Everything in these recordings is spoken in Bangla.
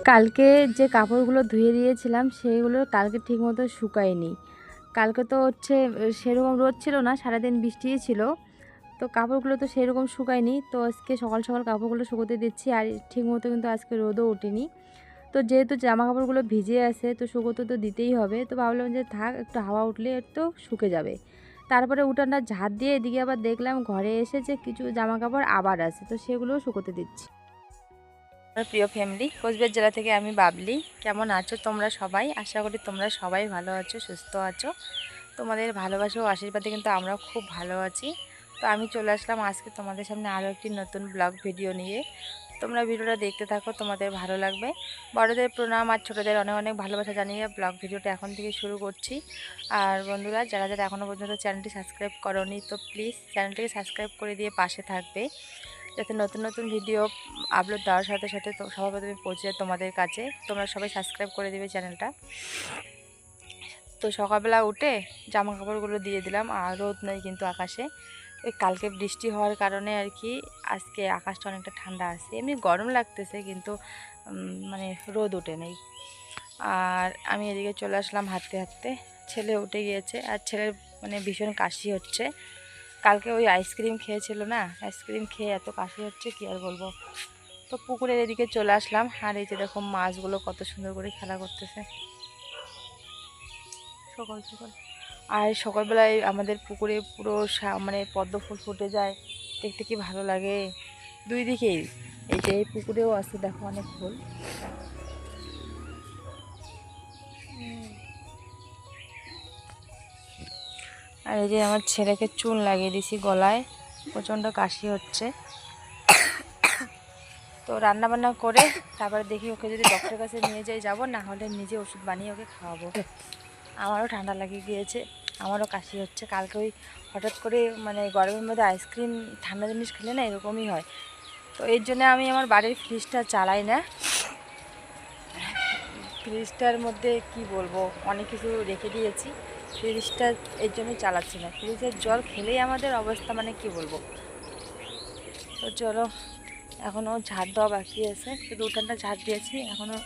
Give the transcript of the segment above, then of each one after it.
কালকে যে কাপড়গুলো ধুয়ে দিয়েছিলাম সেগুলো কালকে ঠিকমতো শুকায়নি। কালকে তো হচ্ছে সেরকম রোদ ছিল না, সারাদিন বৃষ্টিই ছিল, তো কাপড়গুলো তো সেরকম শুকায়নি। তো আজকে সকাল সকাল কাপড়গুলো শুকোতে দিচ্ছি, আর ঠিকমতো কিন্তু আজকে রোদও ওঠেনি। তো যেহেতু জামা কাপড়গুলো ভিজে আছে তো শুকোতে তো দিতেই হবে, তো ভাবলাম যে থাক, একটু হাওয়া উঠলে তো শুকে যাবে। তারপরে উঠানটা ঝাড় দিয়ে এদিকে আবার দেখলাম ঘরে এসে যে কিছু জামা কাপড় আবার আছে, তো সেগুলোও শুকোতে দিচ্ছি। আমার প্রিয় ফ্যামিলি, কোচবিহার জেলা থেকে আমি বাবলি। কেমন আছো তোমরা সবাই? আশা করি তোমরা সবাই ভালো আছো, সুস্থ আছো। তোমাদের ভালোবাসা ও আশীর্বাদে কিন্তু আমরা খুব ভালো আছি। তো আমি চলে আসলাম আজকে তোমাদের সামনে আরও একটি নতুন ব্লগ ভিডিও নিয়ে। তোমরা ভিডিওটা দেখতে থাকো, তোমাদের ভালো লাগবে। বড়দের প্রণাম আর ছোটোদের অনেক অনেক ভালোবাসা জানিয়ে ব্লগ ভিডিওটা এখন থেকে শুরু করছি। আর বন্ধুরা, যারা যারা এখনও পর্যন্ত চ্যানেলটি সাবস্ক্রাইব করোনি, তো প্লিজ চ্যানেলটিকে সাবস্ক্রাইব করে দিয়ে পাশে থাকবে, যাতে নতুন নতুন ভিডিও আপলোড দেওয়ার সাথে সাথে তো সবার প্রথমে পৌঁছে যায় তোমাদের কাছে। তোমরা সবাই সাবস্ক্রাইব করে দেবে চ্যানেলটা। তো সকালবেলা উঠে জামা কাপড়গুলো দিয়ে দিলাম, আর রোদ নেই কিন্তু আকাশে। ওই কালকে বৃষ্টি হওয়ার কারণে আর কি আজকে আকাশটা অনেকটা ঠান্ডা আছে, এমনি গরম লাগতেছে কিন্তু মানে রোদ ওঠে নেই। আর আমি এদিকে চলে আসলাম হাঁটতে হাঁটতে। ছেলে উঠে গিয়েছে, আর ছেলের মানে ভীষণ কাশি হচ্ছে। কালকে ওই আইসক্রিম খেয়েছিল না, আইসক্রিম খেয়ে এত কাশি হচ্ছে কি আর বলবো। তো পুকুরের এদিকে চলে আসলাম, আর এই যে দেখো মাছগুলো কত সুন্দর করে খেলা করতেছে সকাল সকাল। আর সকালবেলায় আমাদের পুকুরে পুরো মানে পদ্ম ফুল ফুটে যায়, দেখতে কি ভালো লাগে। দুই দিকেই, এই যে এই পুকুরেও আছে দেখো অনেক ফুল। আর এই যে আমার ছেলেকে চুন লাগিয়ে দিছি গলায়, প্রচণ্ড কাশি হচ্ছে। তো রান্না বান্না করে তারপরে দেখি ওকে যদি ডক্টরের কাছে নিয়ে যাই যাবো, না হলে নিজে ওষুধ বানিয়ে ওকে খাওয়াবো। আমারও ঠান্ডা লাগিয়ে গিয়েছে, আমারও কাশি হচ্ছে। কালকে ওই হঠাৎ করে মানে গরমের মধ্যে আইসক্রিম ঠান্ডা জিনিস খেলে না এরকমই হয়। তো এর জন্য আমি আমার বাড়ির ফ্রিজটা চালাই না। ফ্রিজটার মধ্যে কি বলবো, অনেক কিছু রেখে দিয়েছি, ফ্রিজটা এর জন্যই চালাচ্ছি না। ফ্রিজের জল খেলেই আমাদের অবস্থা মানে কি বলবো। তো চলো, এখনও ঝাড় দেওয়া বাকি আছে, শুধু উঠানটা ঝাড় দিয়েছি, এখনও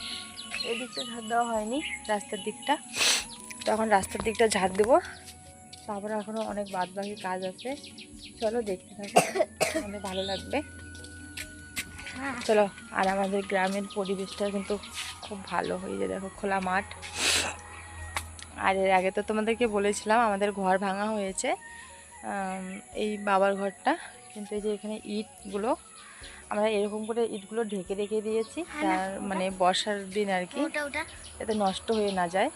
এই দিকটা ঝাড় দেওয়া হয়নি, রাস্তার দিকটা। তো এখন রাস্তার দিকটা ঝাড় দেবো, তারপরে এখনও অনেক বাদ বাকি কাজ আছে। চলো দেখতে থাকো, অনেক ভালো লাগবে। চলো। আর আমাদের গ্রামের পরিবেশটা কিন্তু খুব ভালো, হয়ে যায় দেখো খোলা মাঠ। আর এর আগে তো তোমাদেরকে বলেছিলাম আমাদের ঘর ভাঙা হয়েছে, এই বাবার ঘরটা। কিন্তু এই যে এখানে ইটগুলো আমরা এরকম করে ইটগুলো ঢেকে রেখে দিয়েছি, তার মানে বর্ষার দিন আর কি, যাতে নষ্ট হয়ে না যায়।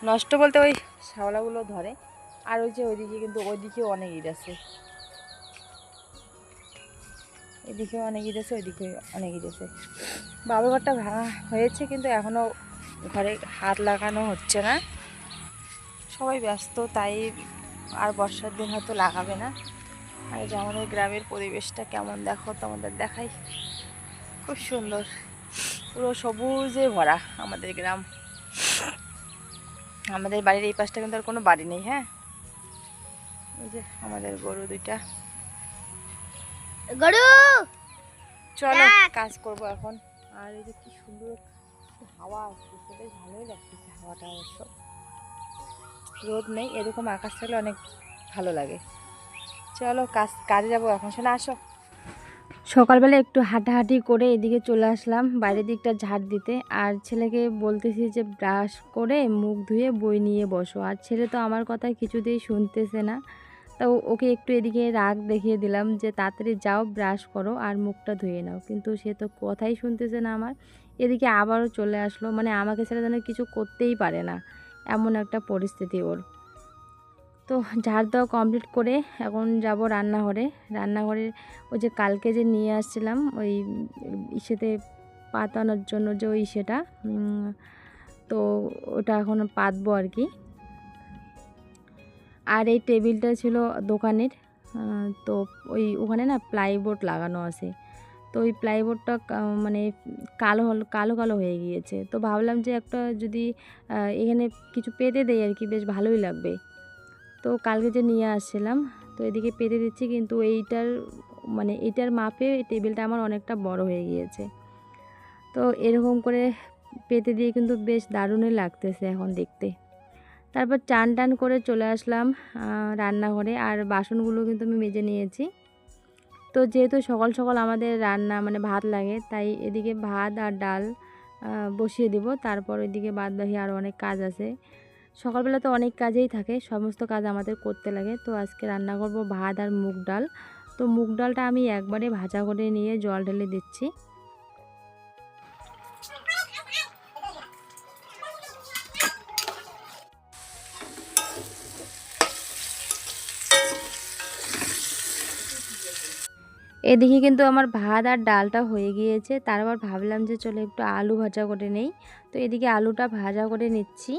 নষ্ট বলতে ওই শ্যাওলাগুলো ধরে। আর ওই যে ওইদিকে কিন্তু ওইদিকেও অনেক ইট আছে, এদিকেও অনেক ইট আছে, ওইদিকে অনেক ইট আছে। বাবার ঘরটা ভাঙা হয়েছে কিন্তু এখনও ঘরে হাত লাগানো হচ্ছে না, সবাই ব্যস্ত, তাই আর বর্ষার দিন হয়তো লাগাবে না। আর যে আমাদের গ্রামের পরিবেশটা কেমন দেখো, তোমাদের দেখাই, খুব সুন্দর, পুরো সবুজে ভরা আমাদের গ্রাম। আমাদের বাড়ির এই পাশটা কিন্তু আর কোনো বাড়ি নেই। হ্যাঁ, এই যে আমাদের গরু দুইটা, গরু। চলো কাজ করব এখন। আর এই যে কি সুন্দর হাওয়া আসতেছে, বেশ ভালোই লাগতেছে হাওয়াটা। অবশ্য রোদ নেই, এরকম আকাশ থাকলে অনেক ভালো লাগে। চলো কাজে যাবো এখন, শোনা আসো। সকালবেলা একটু হাঁটাহাঁটি করে এদিকে চলে আসলাম বাইরের দিকটা ঝাড় দিতে। আর ছেলেকে বলতেছি যে ব্রাশ করে মুখ ধুয়ে বই নিয়ে বসো, আর ছেলে তো আমার কথা কিছুতেই শুনতেছে না। তো ওকে একটু এদিকে রাগ দেখিয়ে দিলাম যে তাড়াতাড়ি যাও, ব্রাশ করো আর মুখটা ধুয়ে নাও, কিন্তু সে তো কথাই শুনতেছে না আমার। এদিকে আবারও চলে আসলো, মানে আমাকে ছেলে যেন কিছু করতেই পারে না, এমন একটা পরিস্থিতি ওর। তো ঝাড় দেওয়া কমপ্লিট করে এখন যাব রান্নাঘরে। রান্নাঘরে ওই যে কালকে যে নিয়ে আসছিলাম ওই ইসেতে পাতানোর জন্য, যে ওই সেটা, তো ওটা এখন পাতবো আর কি। আর এই টেবিলটা ছিল দোকানের, তো ওখানে না প্লাইবোর্ড লাগানো আছে, তো ওই প্লাইবোর্ডটা মানে কালো কালো কালো হয়ে গিয়েছে। তো ভাবলাম যে একটা যদি এখানে কিছু পেতে দেয় আর কি, বেশ ভালোই লাগবে। তো কালকে যে নিয়ে আসছিলাম, তো এদিকে পেতে দিচ্ছি, কিন্তু এইটার মানে এইটার মাপে টেবিলটা আমার অনেকটা বড় হয়ে গিয়েছে। তো এরকম করে পেতে দিয়ে কিন্তু বেশ দারুণই লাগতেছে এখন দেখতে। তারপর চান টান করে চলে আসলাম রান্নাঘরে, আর বাসনগুলো কিন্তু আমি মেজে নিয়েছি। তো যেহেতু সকাল সকাল আমাদের রান্না মানে ভাত লাগে, তাই এদিকে ভাত আর ডাল বসিয়ে দিব। তারপর এদিকে বাদ বাকি আরও অনেক কাজ আছে। সকালবেলা তো অনেক কাজেই থাকে, সমস্ত কাজ আমাদের করতে লাগে। তো আজকে রান্না করব ভাত আর মুগ ডাল। তো মুগ ডালটা আমি একবারে ভাজা করে নিয়ে জল ঢেলে দিচ্ছি। এদিকে কিন্তু আমার ভাত আর ডালটা হয়ে গিয়েছে। তারপর ভাবলাম যে চলো একটু আলু ভাজা করে নেই। তো এদিকে আলুটা ভাজা করে নিচ্ছি।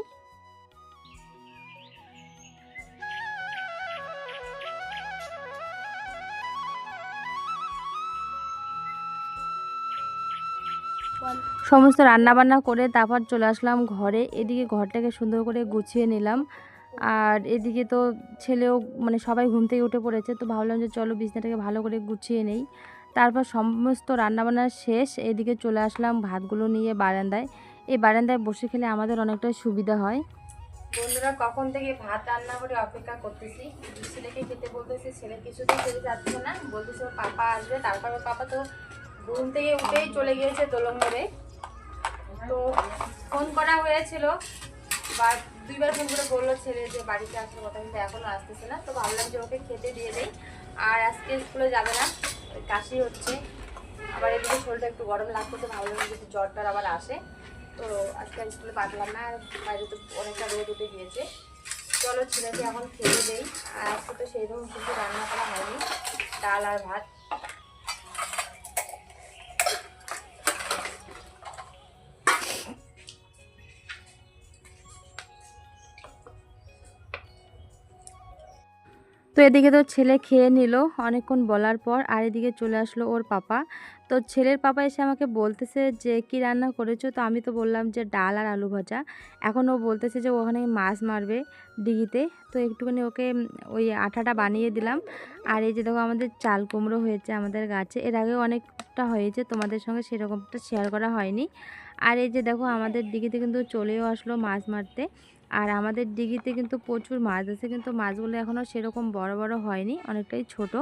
সমস্ত রান্না বান্না করে তারপর চলে আসলাম ঘরে। এদিকে ঘরটাকে সুন্দর করে গুছিয়ে নিলাম। আর এদিকে তো ছেলেও মানে সবাই ঘুম থেকে উঠে পড়েছে। তো ভাবলাম যে চলো বিছনাটাকে ভালো করে গুছিয়ে নেই। তারপর সমস্ত রান্নাবান্না শেষ, এদিকে চলে আসলাম ভাতগুলো নিয়ে বারান্দায়। এই বারান্দায় বসে খেলে আমাদের অনেকটা সুবিধা হয়। বন্ধুরা কখন থেকে ভাত রান্না করে অপেক্ষা করতেছি, ছেলেকে খেতে বলতেছি, ছেলে কিছুতেই খেতে যাচ্ছে না, বলতেছে ওর পাপা আসবে। তারপরে পাপা তো ঘুম থেকে উঠেই চলে গিয়েছে দোলং ধরে। তো ফোন করা হয়েছিল বা দুইবার ফোন করে বললো ছেলে যে বাড়িতে আসার কথা, কিন্তু এখনও আসতেছে না। তো ভাবলাম যে ওকে খেতে দিয়ে দেই। আর আজকে স্কুলে যাবে না, কাশি হচ্ছে, আবার এদিকে শরীরটা একটু গরম লাগতেছে, ভাবলাম যদি জ্বরটার আবার আসে। তো আজকে স্কুলে পাঠালাম না, আর বাইরে তো অনেকটা রোদ উঠে গিয়েছে। চলো ছেলেকে এখন খেতে দেই। আর আজকে তো সেইরকম কিছু রান্না করা হয়নি, ডাল আর ভাত। তো এদিকে তো ছেলে খেয়ে নিল অনেকক্ষণ বলার পর, আর এদিকে চলে আসলো ওর পাপা। তো ছেলের পাপা এসে আমাকে বলতেছে যে কি রান্না করেছো। তো আমি তো বললাম যে ডাল আর আলু ভাজা। এখন ও বলতেছে যে ওখানে মাছ মারবে ডিগিতে। তো একটুখানি ওকে ওই আঠাটা বানিয়ে দিলাম। আর এই যে দেখো আমাদের চাল কুমড়ো হয়েছে আমাদের গাছে, এর আগেও অনেকটা হয়েছে, তোমাদের সঙ্গে সেরকমটা শেয়ার করা হয়নি। আর এই যে দেখো আমাদের ডিগিতে কিন্তু চলেও আসলো মাছ মারতে। আর আমাদের দিঘিতে কিন্তু প্রচুর মাছ আছে, কিন্তু মাছগুলো এখনও সেরকম বড় বড় হয়নি, অনেকটাই ছোট।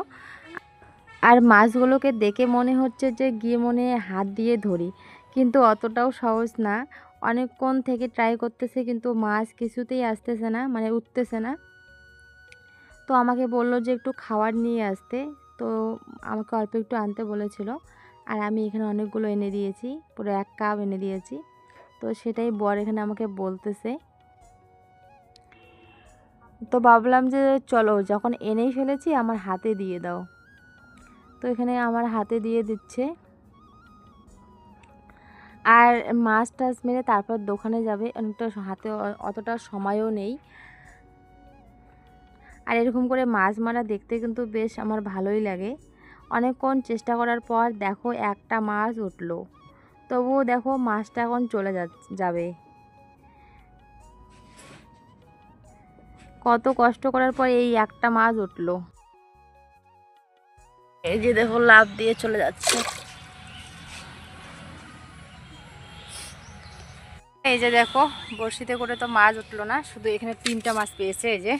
আর মাছগুলোকে দেখে মনে হচ্ছে যে গিয়ে মনে হাত দিয়ে ধরি, কিন্তু অতটাও সহজ না। অনেকক্ষণ থেকে ট্রাই করতেছে, কিন্তু মাছ কিছুতেই আসতেছে না, মানে উঠতেছে না। তো আমাকে বললো যে একটু খাবার নিয়ে আসতে। তো আমাকে অল্প একটু আনতে বলেছিল, আর আমি এখানে অনেকগুলো এনে দিয়েছি, পুরো 1 কাপ এনে দিয়েছি। তো সেটাই বর এখানে আমাকে বলতেছে। তো ভাবলাম যে চলো যখন এনেই ফেলেছি আমার হাতে দিয়ে দাও। তো এখানে আমার হাতে দিয়ে দিচ্ছে। আর মাছ টাছ মেরে তারপর দোকানে যাবে, অনেকটা হাতে অতটা সময়ও নেই। আর এরকম করে মাছ মারা দেখতে কিন্তু বেশ আমার ভালোই লাগে। অনেকক্ষণ চেষ্টা করার পর দেখো একটা মাছ উঠলো। তবুও দেখো মাছটা এখন চলে যাবে। কত কষ্ট করার পর এই একটা মাছ উঠলো। এই যে দেখো লাফ দিয়ে চলে যাচ্ছে। এই যে দেখো বড়শিতে করে তো মাছ উঠলো না, শুধু এখানে 3টা মাছ পেয়েছে এই যে।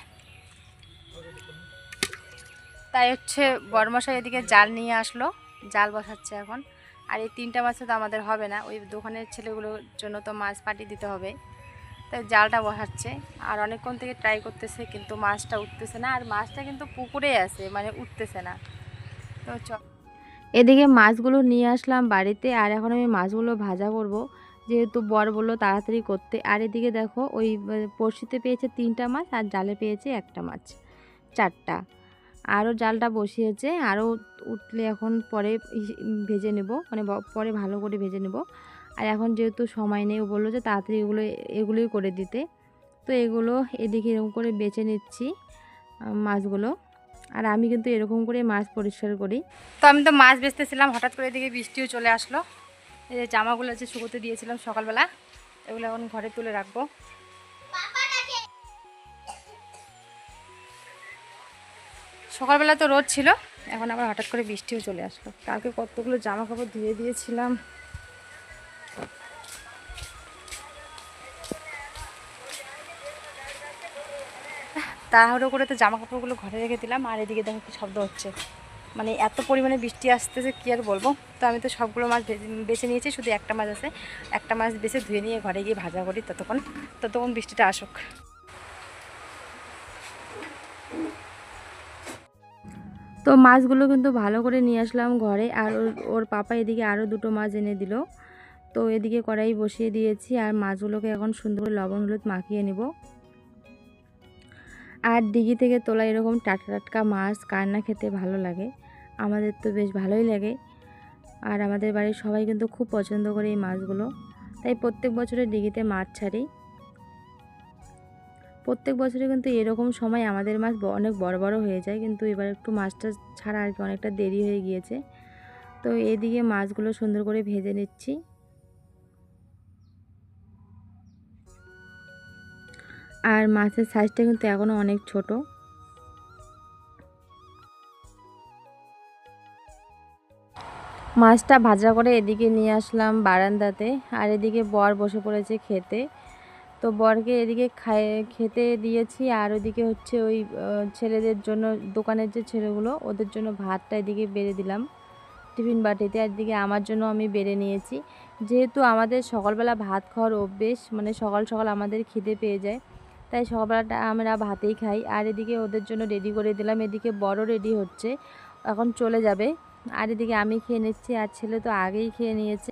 তাই হচ্ছে বড়মশাই এদিকে জাল নিয়ে আসলো, জাল বসাচ্ছে এখন। আর এই 3টা মাছে তো আমাদের হবে না, ওই দোকানের ছেলেগুলোর জন্য তো মাছ পাঠিয়ে দিতে হবে। তাই জালটা বসাচ্ছে। আর অনেকক্ষণ থেকে ট্রাই করতেছে, কিন্তু মাছটা উঠতেছে না। আর মাছটা কিন্তু পুকুরে আছে, মানে উঠতেছে না। তো এদিকে মাছগুলো নিয়ে আসলাম বাড়িতে, আর এখন আমি মাছগুলো ভাজা করব, যেহেতু বর বললো তাড়াতাড়ি করতে। আর এদিকে দেখো ওই বড়শিতে পেয়েছে 3টা মাছ, আর জালে পেয়েছে একটা মাছ, 4টা। আরও জালটা বসিয়েছে, আরও উঠলে এখন পরে ভেজে নেব, মানে পরে ভালো করে ভেজে নেব। আর এখন যেহেতু সময় নেই, ও বললো যে তাড়াতাড়ি এগুলোই করে দিতে। তো এগুলো এদিকে এরকম করে বেছে নিচ্ছি মাছগুলো। আর আমি কিন্তু এরকম করে মাছ পরিষ্কার করি। তো আমি তো মাছ বেচতেছিলাম, হঠাৎ করে এদিকে বৃষ্টিও চলে আসলো। এই যে জামাগুলো যে শুকোতে দিয়েছিলাম সকালবেলা, এগুলো এখন ঘরে তুলে রাখবো। সকালবেলা তো রোদ ছিল, এখন আবার হঠাৎ করে বৃষ্টিও চলে আসলো। কালকে কতগুলো জামা কাপড় ধুয়ে দিয়েছিলাম, তাড়াহুড়ো করে তো জামা কাপড়গুলো ঘরে রেখে দিলাম। আর এদিকে দেখো কি শব্দ হচ্ছে, মানে এত পরিমাণে বৃষ্টি আসতেছে কি আর বলবো। তো আমি তো সবগুলো মাছ বেছে নিয়েছি, শুধু একটা মাছ আছে, একটা মাছ বেছে ধুয়ে নিয়ে ঘরে গিয়ে ভাজা করি ততক্ষণ বৃষ্টিটা আসুক। তো মাছগুলো কিন্তু ভালো করে নিয়ে আসলাম ঘরে। আর ওর পাপা এদিকে আরও দুটো মাছ এনে দিল। তো এদিকে কড়াই বসিয়ে দিয়েছি আর মাছগুলোকে এখন সুন্দর করে লবণ হলুদ মাখিয়ে নেব। আর দিঘি থেকে তোলা এরকম টাটকা টাটকা মাছ কার না খেতে ভালো লাগে, আমাদের তো বেশ ভালোই লাগে। আর আমাদের বাড়ির সবাই কিন্তু খুব পছন্দ করে এই মাছগুলো, তাই প্রত্যেক বছরে দিঘিতে মাছ ছাড়ি। প্রত্যেক বছরে কিন্তু এরকম সময় আমাদের মাছ অনেক বড় বড় হয়ে যায়, কিন্তু এবার একটু মাছটা ছাড়া আর কি অনেকটা দেরি হয়ে গিয়েছে। তো এদিকে মাছগুলো সুন্দর করে ভেজে নিচ্ছি। আর মাছের সাইজটা কিন্তু এখনও অনেক ছোট। মাছটা ভাজা করে এদিকে নিয়ে আসলাম বারান্দাতে। আর এদিকে বর বসে পড়েছে খেতে। তো বরকে এদিকে খেতে দিয়েছি। আর ওদিকে হচ্ছে ওই ছেলেদের জন্য, দোকানের যে ছেলেগুলো ওদের জন্য ভাতটা এদিকে বেড়ে দিলাম টিফিন বাটিতে। আর এদিকে আমার জন্য আমি বেড়ে নিয়েছি। যেহেতু আমাদের সকালবেলা ভাত খাওয়ার অভ্যেস, মানে সকাল সকাল আমাদের খিদে পেয়ে যায়, তাই সকালবেলাটা আমরা ভাতেই খাই। আর এদিকে ওদের জন্য রেডি করে দিলাম। এদিকে বড় রেডি হচ্ছে, এখন চলে যাবে। আর এদিকে আমি খেয়ে নিচ্ছি, আর ছেলে তো আগেই খেয়ে নিয়েছে।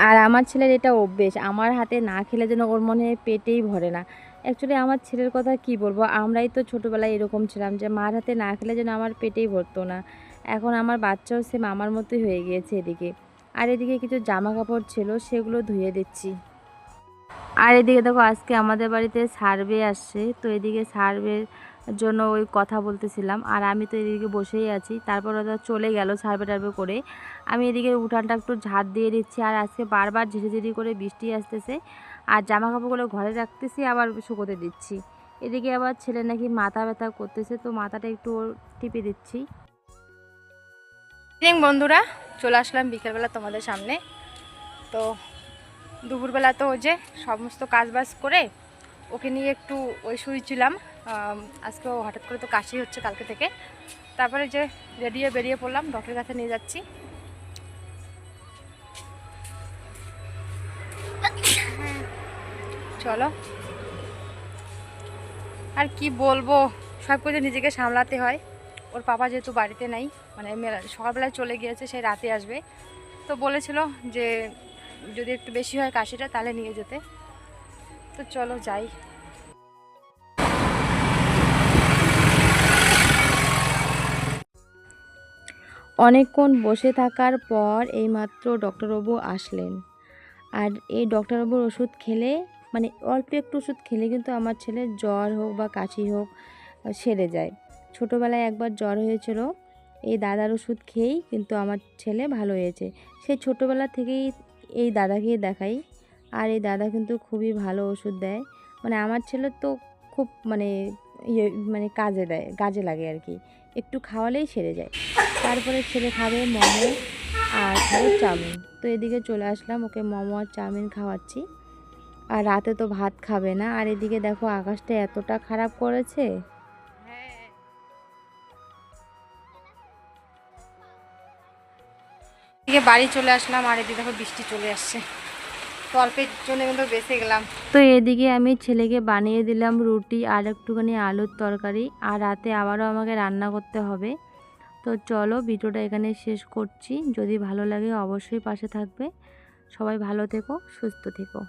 আর আমার ছেলের এটা অভ্যেস, আমার হাতে না খেলে যেন ওর মনে পেটেই ভরে না। অ্যাকচুয়ালি আমার ছেলের কথা কি বলবো, আমরাই তো ছোটোবেলায় এরকম ছিলাম যে মার হাতে না খেলে যেন আমার পেটেই ভরতো না। এখন আমার বাচ্চাও সেম আমার মতোই হয়ে গিয়েছে এদিকে। আর এদিকে কিছু জামা কাপড় ছিল, সেগুলো ধুয়ে দিচ্ছি। আর এদিকে দেখো আজকে আমাদের বাড়িতে সার্ভে আসছে, তো এদিকে সার্ভের জন্য ওই কথা বলতেছিলাম। আর আমি তো এদিকে বসেই আছি। তারপর ওরা চলে গেল সার্ভে টার্ভে করে। আমি এদিকে উঠানটা একটু ঝাড় দিয়ে দিচ্ছি। আর আজকে বারবার ঝিরিঝিরি করে বৃষ্টি আসতেছে, আর জামা কাপড়গুলো ঘরে রাখতেছি আবার শুকোতে দিচ্ছি। এদিকে আবার ছেলে নাকি মাথা ব্যথা করতেছে, তো মাথাটা একটু টিপে দিচ্ছি। বন্ধুরা, চলে আসলাম বিকেলবেলা তোমাদের সামনে। তো দুপুরবেলা তো ওই যে সমস্ত কাজবাজ করে ওকে নিয়ে একটু ওই শুয়েছিলাম। আজকেও হঠাৎ করে তো কাশি হচ্ছে কালকে থেকে। তারপরে যে রেডি হয়ে বেরিয়ে পড়লাম, ডক্টরের কাছে নিয়ে যাচ্ছি। চলো, আর কি বলবো, সব কিছু নিজেকে সামলাতে হয়। ওর পাপা যেহেতু বাড়িতে নাই, মানে সকালবেলায় চলে গিয়েছে, সেই রাতে আসবে। তো বলেছিল যে যদি একটু বেশি হয় কাশিটা তাহলে নিয়ে যেতে। তো চলো যাই। অনেকক্ষণ বসে থাকার পর এইমাত্র ডক্টরবাবু আসলেন। আর এই ডক্টরবাবুর ওষুধ খেলে, মানে অল্প একটু ওষুধ খেলে কিন্তু আমার ছেলের জ্বর হোক বা কাশি হোক সেরে যায়। ছোটোবেলায় একবার জ্বর হয়েছিল, এই দাদার ওষুধ খেয়েই কিন্তু আমার ছেলে ভালো হয়েছে। সেই ছোটোবেলা থেকেই এই দাদাকেই দেখাই। আর এই দাদা কিন্তু খুবই ভালো ওষুধ দেয়, মানে আমার ছেলের তো খুব মানে মানে কাজে লাগে আর কি, একটু খাওয়ালেই সেরে যায়। তারপরে ছেলে খাবে মোমো আর খাবে চাউমিন। তো এদিকে চলে আসলাম, ওকে মোমো আর চাউমিন খাওয়াচ্ছি। আর রাতে তো ভাত খাবে না। আর এদিকে দেখো আকাশটা এতটা খারাপ করেছে। এদিকে বাড়ি চলে আসলাম, আর এদিকে দেখো বৃষ্টি চলে আসছে। তো অল্পের জন্য কিন্তু বেঁচে গেলাম। তো এদিকে আমি ছেলেকে বানিয়ে দিলাম রুটি আর একটুখানি আলুর তরকারি। আর রাতে আবারও আমাকে রান্না করতে হবে। তো চলো ভিডিওটা এখানে শেষ করছি। যদি ভালো লাগে অবশ্যই পাশে থাকবে। সবাই ভালো থেকো, সুস্থ থেকো।